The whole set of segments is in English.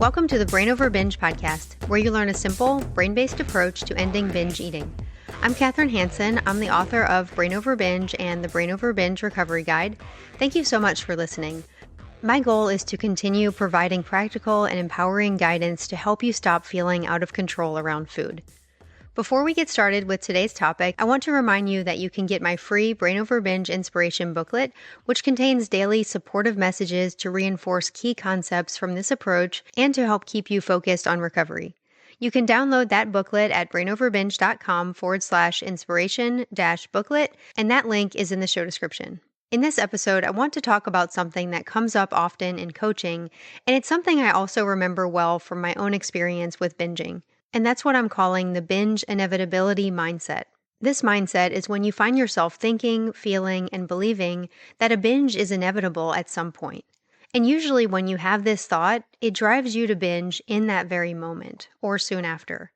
Welcome to the Brain Over Binge podcast, where you learn a simple, brain-based approach to ending binge eating. I'm Katherine Hansen. I'm the author of Brain Over Binge and the Brain Over Binge Recovery Guide. Thank you so much for listening. My goal is to continue providing practical and empowering guidance to help you stop feeling out of control around food. Before we get started with today's topic, I want to remind you that you can get my free Brain Over Binge Inspiration Booklet, which contains daily supportive messages to reinforce key concepts from this approach and to help keep you focused on recovery. You can download that booklet at brainoverbinge.com/inspiration-booklet, and that link is in the show description. In this episode, I want to talk about something that comes up often in coaching, and it's something I also remember well from my own experience with binging. And that's what I'm calling the binge inevitability mindset. This mindset is when you find yourself thinking, feeling, and believing that a binge is inevitable at some point. And usually when you have this thought, it drives you to binge in that very moment or soon after.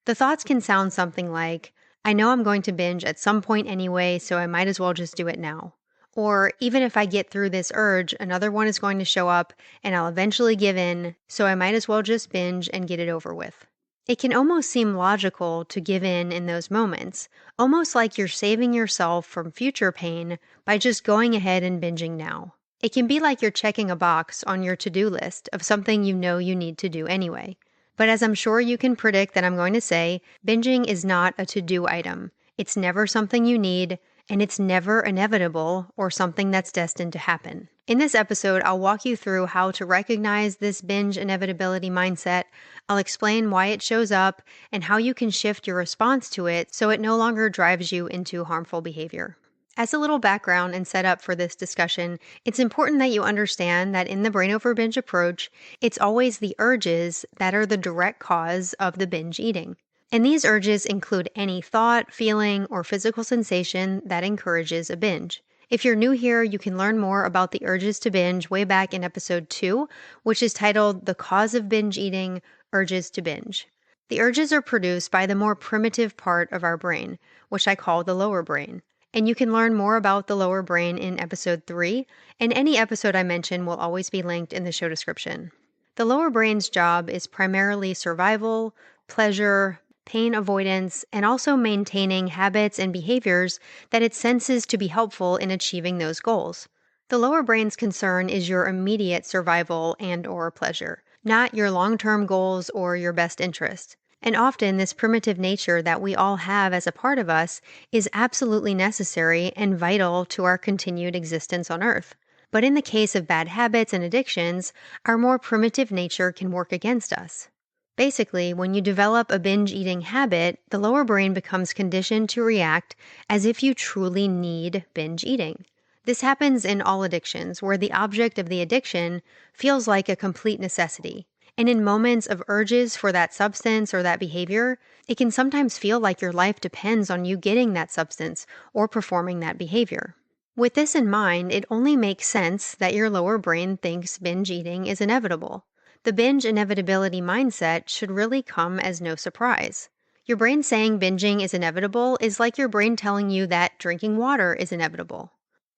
The thoughts can sound something like, I know I'm going to binge at some point anyway, so I might as well just do it now. Or even if I get through this urge, another one is going to show up and I'll eventually give in, so I might as well just binge and get it over with. It can almost seem logical to give in those moments, almost like you're saving yourself from future pain by just going ahead and binging now. It can be like you're checking a box on your to-do list of something you know you need to do anyway. But as I'm sure you can predict that I'm going to say, binging is not a to-do item. It's never something you need, and it's never inevitable or something that's destined to happen. In this episode, I'll walk you through how to recognize this binge inevitability mindset. I'll explain why it shows up and how you can shift your response to it so it no longer drives you into harmful behavior. As a little background and setup for this discussion, it's important that you understand that in the Brain Over Binge approach, it's always the urges that are the direct cause of the binge eating. And these urges include any thought, feeling, or physical sensation that encourages a binge. If you're new here, you can learn more about the urges to binge way back in episode 2, which is titled The Cause of Binge Eating, Urges to Binge. The urges are produced by the more primitive part of our brain, which I call the lower brain. And you can learn more about the lower brain in episode 3, and any episode I mention will always be linked in the show description. The lower brain's job is primarily survival, pleasure, pain avoidance, and also maintaining habits and behaviors that it senses to be helpful in achieving those goals. The lower brain's concern is your immediate survival and/or pleasure, not your long-term goals or your best interest. And often this primitive nature that we all have as a part of us is absolutely necessary and vital to our continued existence on Earth. But in the case of bad habits and addictions, our more primitive nature can work against us. Basically, when you develop a binge eating habit, the lower brain becomes conditioned to react as if you truly need binge eating. This happens in all addictions, where the object of the addiction feels like a complete necessity. And in moments of urges for that substance or that behavior, it can sometimes feel like your life depends on you getting that substance or performing that behavior. With this in mind, it only makes sense that your lower brain thinks binge eating is inevitable. The binge inevitability mindset should really come as no surprise. Your brain saying binging is inevitable is like your brain telling you that drinking water is inevitable.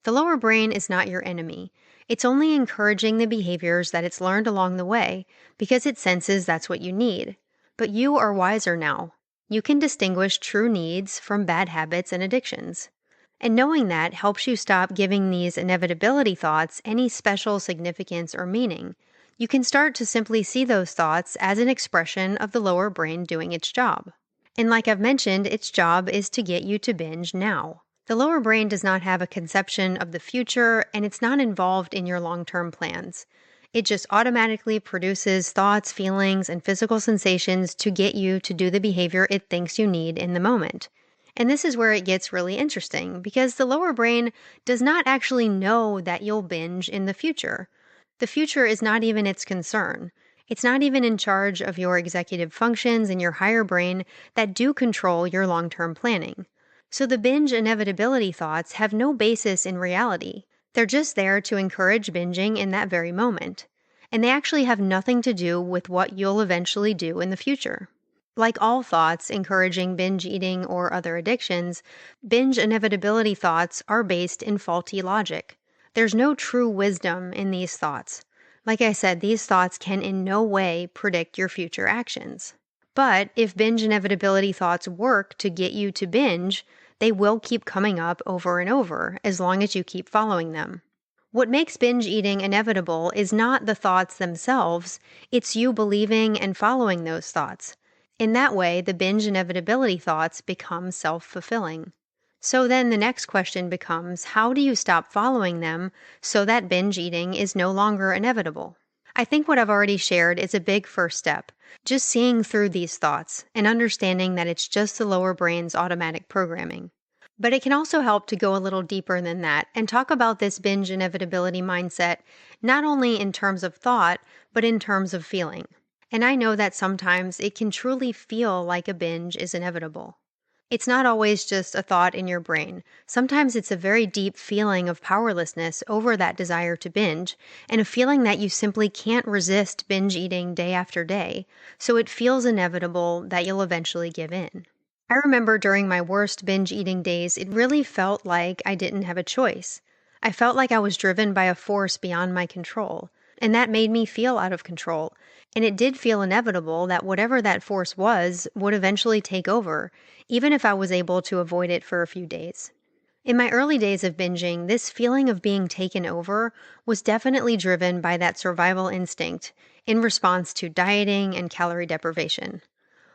The lower brain is not your enemy. It's only encouraging the behaviors that it's learned along the way because it senses that's what you need. But you are wiser now. You can distinguish true needs from bad habits and addictions. And knowing that helps you stop giving these inevitability thoughts any special significance or meaning. You can start to simply see those thoughts as an expression of the lower brain doing its job. And like I've mentioned, its job is to get you to binge now. The lower brain does not have a conception of the future, and it's not involved in your long-term plans. It just automatically produces thoughts, feelings, and physical sensations to get you to do the behavior it thinks you need in the moment. And this is where it gets really interesting, because the lower brain does not actually know that you'll binge in the future. The future is not even its concern. It's not even in charge of your executive functions in your higher brain that do control your long-term planning. So the binge inevitability thoughts have no basis in reality. They're just there to encourage binging in that very moment. And they actually have nothing to do with what you'll eventually do in the future. Like all thoughts encouraging binge eating or other addictions, binge inevitability thoughts are based in faulty logic. There's no true wisdom in these thoughts. Like I said, these thoughts can in no way predict your future actions. But if binge inevitability thoughts work to get you to binge, they will keep coming up over and over as long as you keep following them. What makes binge eating inevitable is not the thoughts themselves, it's you believing and following those thoughts. In that way, the binge inevitability thoughts become self-fulfilling. So then the next question becomes, how do you stop following them so that binge eating is no longer inevitable? I think what I've already shared is a big first step, just seeing through these thoughts and understanding that it's just the lower brain's automatic programming. But it can also help to go a little deeper than that and talk about this binge inevitability mindset, not only in terms of thought, but in terms of feeling. And I know that sometimes it can truly feel like a binge is inevitable. It's not always just a thought in your brain. Sometimes it's a very deep feeling of powerlessness over that desire to binge, and a feeling that you simply can't resist binge eating day after day, so it feels inevitable that you'll eventually give in. I remember during my worst binge eating days, it really felt like I didn't have a choice. I felt like I was driven by a force beyond my control, and that made me feel out of control. And it did feel inevitable that whatever that force was would eventually take over, even if I was able to avoid it for a few days. In my early days of binging, this feeling of being taken over was definitely driven by that survival instinct in response to dieting and calorie deprivation.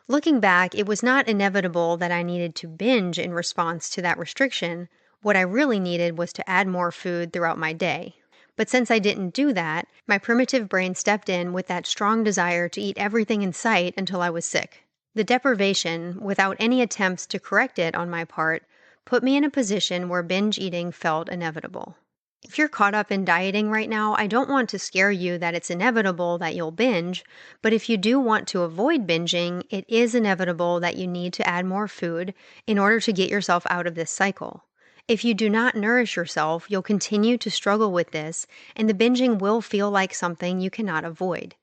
Looking back, it was not inevitable that I needed to binge in response to that restriction. What I really needed was to add more food throughout my day. But since I didn't do that, my primitive brain stepped in with that strong desire to eat everything in sight until I was sick. The deprivation, without any attempts to correct it on my part, put me in a position where binge eating felt inevitable. If you're caught up in dieting right now, I don't want to scare you that it's inevitable that you'll binge, but if you do want to avoid binging, it is inevitable that you need to add more food in order to get yourself out of this cycle. If you do not nourish yourself, you'll continue to struggle with this, and the binging will feel like something you cannot avoid.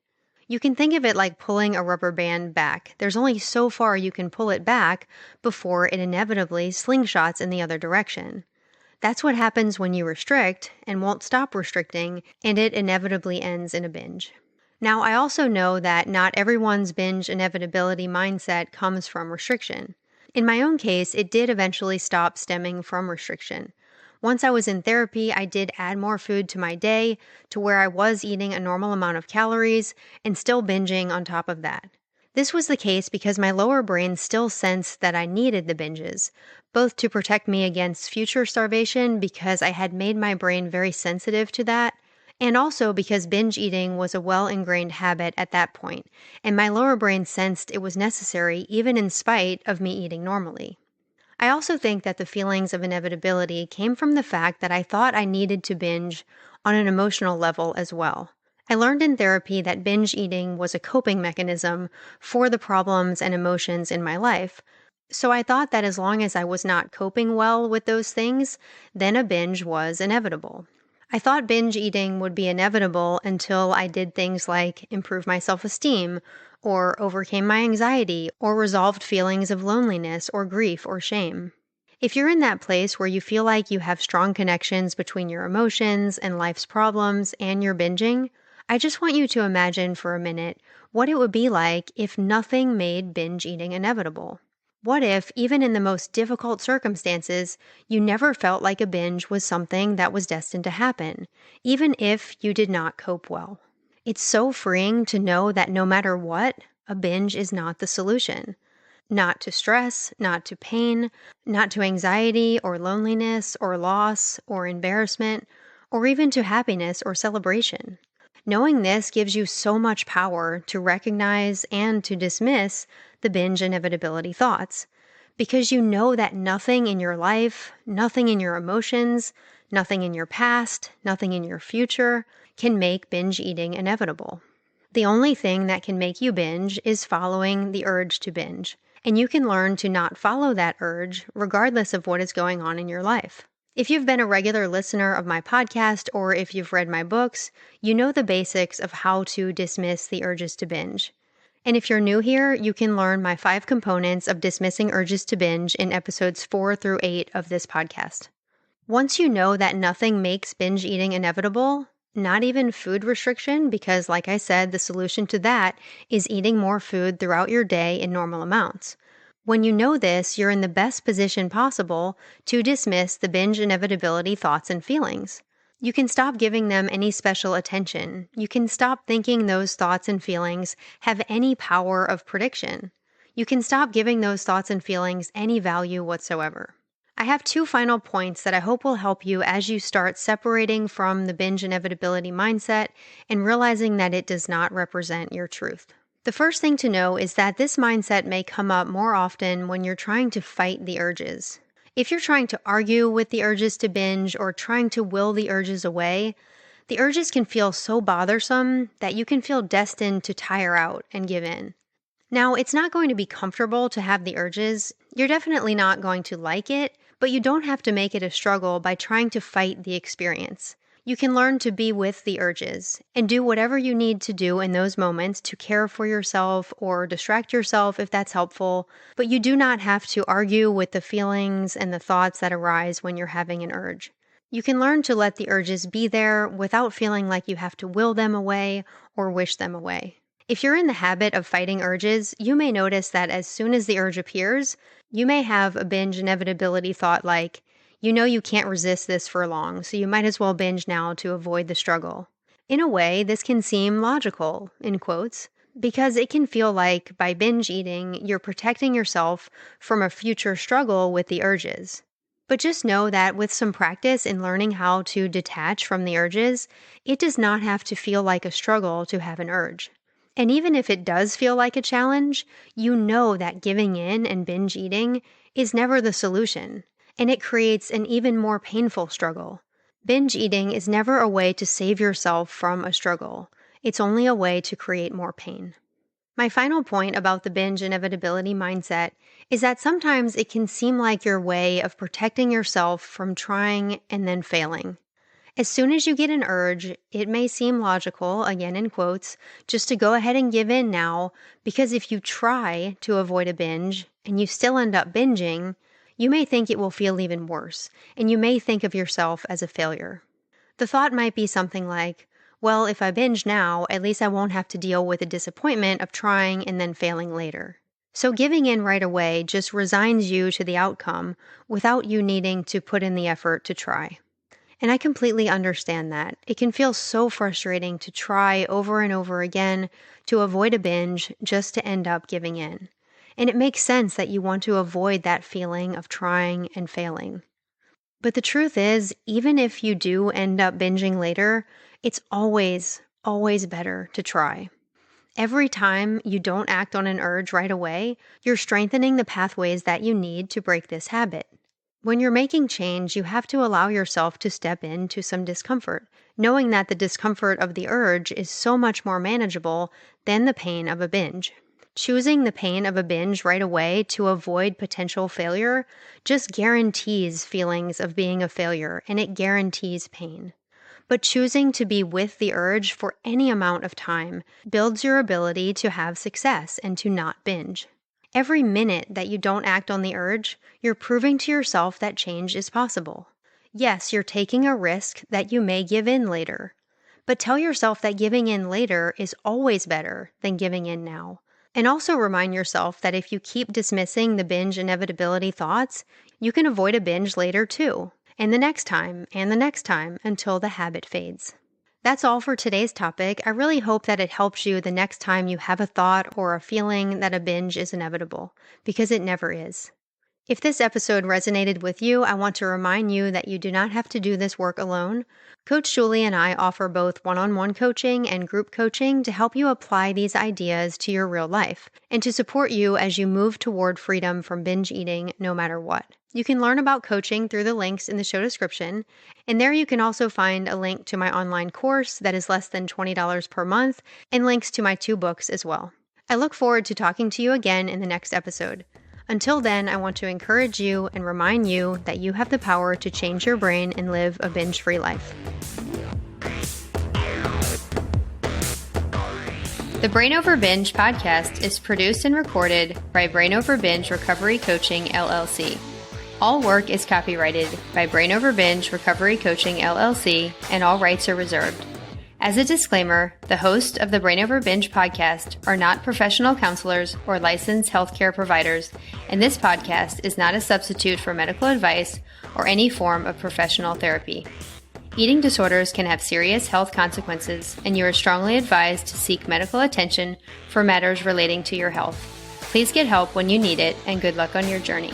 You can think of it like pulling a rubber band back. There's only so far you can pull it back before it inevitably slingshots in the other direction. That's what happens when you restrict and won't stop restricting, and it inevitably ends in a binge. Now, I also know that not everyone's binge inevitability mindset comes from restriction. In my own case, it did eventually stop stemming from restriction. Once I was in therapy, I did add more food to my day to where I was eating a normal amount of calories and still binging on top of that. This was the case because my lower brain still sensed that I needed the binges, both to protect me against future starvation because I had made my brain very sensitive to that, and also because binge eating was a well-ingrained habit at that point, and my lower brain sensed it was necessary even in spite of me eating normally. I also think that the feelings of inevitability came from the fact that I thought I needed to binge on an emotional level as well. I learned in therapy that binge eating was a coping mechanism for the problems and emotions in my life. So I thought that as long as I was not coping well with those things, then a binge was inevitable. I thought binge eating would be inevitable until I did things like improve my self-esteem, or overcame my anxiety, or resolved feelings of loneliness or grief or shame. If you're in that place where you feel like you have strong connections between your emotions and life's problems and your binging, I just want you to imagine for a minute what it would be like if nothing made binge eating inevitable. What if, even in the most difficult circumstances, you never felt like a binge was something that was destined to happen, even if you did not cope well? It's so freeing to know that no matter what, a binge is not the solution. Not to stress, not to pain, not to anxiety or loneliness or loss or embarrassment, or even to happiness or celebration. Knowing this gives you so much power to recognize and to dismiss the binge inevitability thoughts, because you know that nothing in your life, nothing in your emotions, nothing in your past, nothing in your future can make binge eating inevitable. The only thing that can make you binge is following the urge to binge, and you can learn to not follow that urge regardless of what is going on in your life. If you've been a regular listener of my podcast or if you've read my books, you know the basics of how to dismiss the urges to binge. And if you're new here, you can learn my 5 components of dismissing urges to binge in episodes 4 through 8 of this podcast. Once you know that nothing makes binge eating inevitable, Not even food restriction, because like I said, the solution to that is eating more food throughout your day in normal amounts. When you know this, you're in the best position possible to dismiss the binge inevitability thoughts and feelings. You can stop giving them any special attention. You can stop thinking those thoughts and feelings have any power of prediction. You can stop giving those thoughts and feelings any value whatsoever. I have 2 final points that I hope will help you as you start separating from the binge inevitability mindset and realizing that it does not represent your truth. The first thing to know is that this mindset may come up more often when you're trying to fight the urges. If you're trying to argue with the urges to binge or trying to will the urges away, the urges can feel so bothersome that you can feel destined to tire out and give in. Now, it's not going to be comfortable to have the urges. You're definitely not going to like it, but you don't have to make it a struggle by trying to fight the experience. You can learn to be with the urges and do whatever you need to do in those moments to care for yourself or distract yourself if that's helpful, but you do not have to argue with the feelings and the thoughts that arise when you're having an urge. You can learn to let the urges be there without feeling like you have to will them away or wish them away. If you're in the habit of fighting urges, you may notice that as soon as the urge appears, you may have a binge inevitability thought like, you know you can't resist this for long, so you might as well binge now to avoid the struggle. In a way, this can seem logical, in quotes, because it can feel like by binge eating, you're protecting yourself from a future struggle with the urges. But just know that with some practice in learning how to detach from the urges, it does not have to feel like a struggle to have an urge. And even if it does feel like a challenge, you know that giving in and binge eating is never the solution, and it creates an even more painful struggle. Binge eating is never a way to save yourself from a struggle. It's only a way to create more pain. My final point about the binge inevitability mindset is that sometimes it can seem like your way of protecting yourself from trying and then failing. As soon as you get an urge, it may seem logical, again in quotes, just to go ahead and give in now, because if you try to avoid a binge and you still end up binging, you may think it will feel even worse, and you may think of yourself as a failure. The thought might be something like, well, if I binge now, at least I won't have to deal with the disappointment of trying and then failing later. So giving in right away just resigns you to the outcome without you needing to put in the effort to try. And I completely understand that. It can feel so frustrating to try over and over again to avoid a binge just to end up giving in. And it makes sense that you want to avoid that feeling of trying and failing. But the truth is, even if you do end up binging later, it's always, always better to try. Every time you don't act on an urge right away, you're strengthening the pathways that you need to break this habit. When you're making change, you have to allow yourself to step into some discomfort, knowing that the discomfort of the urge is so much more manageable than the pain of a binge. Choosing the pain of a binge right away to avoid potential failure just guarantees feelings of being a failure, and it guarantees pain. But choosing to be with the urge for any amount of time builds your ability to have success and to not binge. Every minute that you don't act on the urge, you're proving to yourself that change is possible. Yes, you're taking a risk that you may give in later, but tell yourself that giving in later is always better than giving in now. And also remind yourself that if you keep dismissing the binge inevitability thoughts, you can avoid a binge later too, and the next time, until the habit fades. That's all for today's topic. I really hope that it helps you the next time you have a thought or a feeling that a binge is inevitable, because it never is. If this episode resonated with you, I want to remind you that you do not have to do this work alone. Coach Julie and I offer both one-on-one coaching and group coaching to help you apply these ideas to your real life and to support you as you move toward freedom from binge eating no matter what. You can learn about coaching through the links in the show description, and there you can also find a link to my online course that is less than $20 per month and links to my 2 books as well. I look forward to talking to you again in the next episode. Until then, I want to encourage you and remind you that you have the power to change your brain and live a binge-free life. The Brain Over Binge podcast is produced and recorded by Brain Over Binge Recovery Coaching, LLC. All work is copyrighted by Brain Over Binge Recovery Coaching, LLC, and all rights are reserved. As a disclaimer, the hosts of the Brain Over Binge podcast are not professional counselors or licensed healthcare providers, and this podcast is not a substitute for medical advice or any form of professional therapy. Eating disorders can have serious health consequences, and you are strongly advised to seek medical attention for matters relating to your health. Please get help when you need it, and good luck on your journey.